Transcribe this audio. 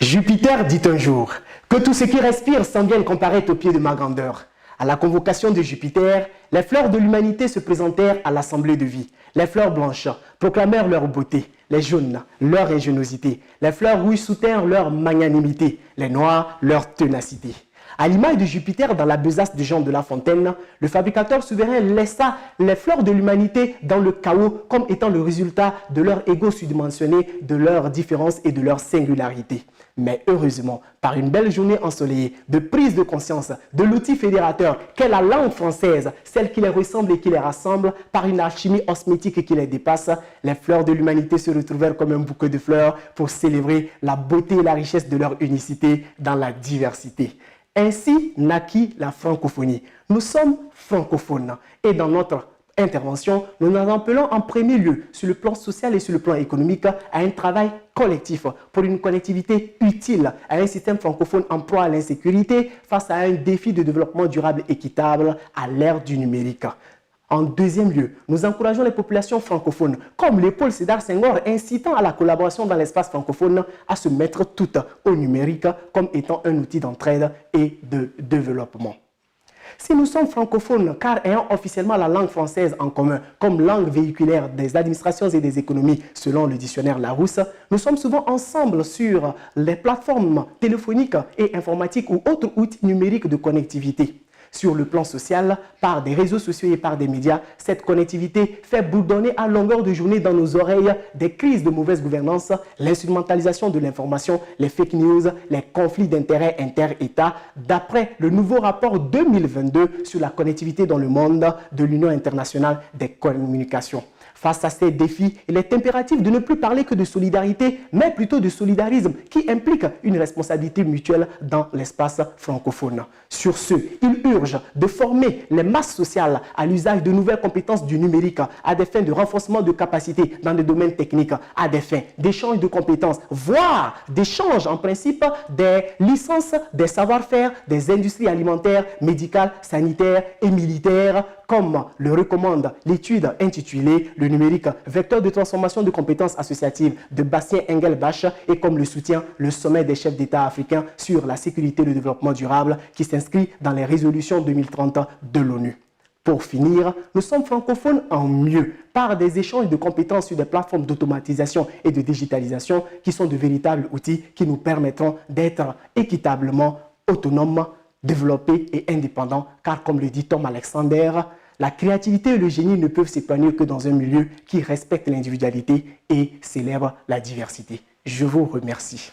Jupiter dit un jour que tout ce qui respire s'en vient comparaître au pied de ma grandeur. À la convocation de Jupiter, les fleurs de l'humanité se présentèrent à l'assemblée de vie. Les fleurs blanches proclamèrent leur beauté, les jaunes leur ingéniosité, les fleurs rouges soutinrent leur magnanimité, les noires leur ténacité. À l'image de Jupiter dans la besace de Jean de La Fontaine, le fabricateur souverain laissa les fleurs de l'humanité dans le chaos comme étant le résultat de leur ego surdimensionné, de leurs différences et de leur singularité. Mais heureusement, par une belle journée ensoleillée, de prise de conscience de l'outil fédérateur qu'est la langue française, celle qui les ressemble et qui les rassemble, par une alchimie osmétique qui les dépasse, les fleurs de l'humanité se retrouvèrent comme un bouquet de fleurs pour célébrer la beauté et la richesse de leur unicité dans la diversité. Ainsi naquit la francophonie. Nous sommes francophones et dans notre intervention, nous nous appelons en premier lieu, sur le plan social et sur le plan économique, à un travail collectif pour une connectivité utile, à un système francophone en proie à l'insécurité face à un défi de développement durable équitable à l'ère du numérique. En deuxième lieu, nous encourageons les populations francophones, comme l'épaule Sédar Senghor, incitant à la collaboration dans l'espace francophone, à se mettre toutes au numérique comme étant un outil d'entraide et de développement. Si nous sommes francophones, car ayant officiellement la langue française en commun comme langue véhiculaire des administrations et des économies selon le dictionnaire Larousse, nous sommes souvent ensemble sur les plateformes téléphoniques et informatiques ou autres outils numériques de connectivité. Sur le plan social, par des réseaux sociaux et par des médias, cette connectivité fait bourdonner à longueur de journée dans nos oreilles des crises de mauvaise gouvernance, l'instrumentalisation de l'information, les fake news, les conflits d'intérêts inter-États, d'après le nouveau rapport 2022 sur la connectivité dans le monde de l'Union internationale des communications. Face à ces défis, il est impératif de ne plus parler que de solidarité, mais plutôt de solidarisme qui implique une responsabilité mutuelle dans l'espace francophone. Sur ce, il urge de former les masses sociales à l'usage de nouvelles compétences du numérique à des fins de renforcement de capacités dans des domaines techniques, à des fins d'échange de compétences, voire d'échange en principe des licences, des savoir-faire, des industries alimentaires, médicales, sanitaires et militaires, comme le recommande l'étude intitulée « Le numérique, vecteur de transformation de compétences associatives » de Bastien Engelbach et comme le soutient le sommet des chefs d'État africains sur la sécurité et le développement durable qui s'inscrit dans les résolutions 2030 de l'ONU. Pour finir, nous sommes francophones en mieux par des échanges de compétences sur des plateformes d'automatisation et de digitalisation qui sont de véritables outils qui nous permettront d'être équitablement autonomes, développés et indépendants, car comme le dit Tom Alexander, la créativité et le génie ne peuvent s'épanouir que dans un milieu qui respecte l'individualité et célèbre la diversité. Je vous remercie.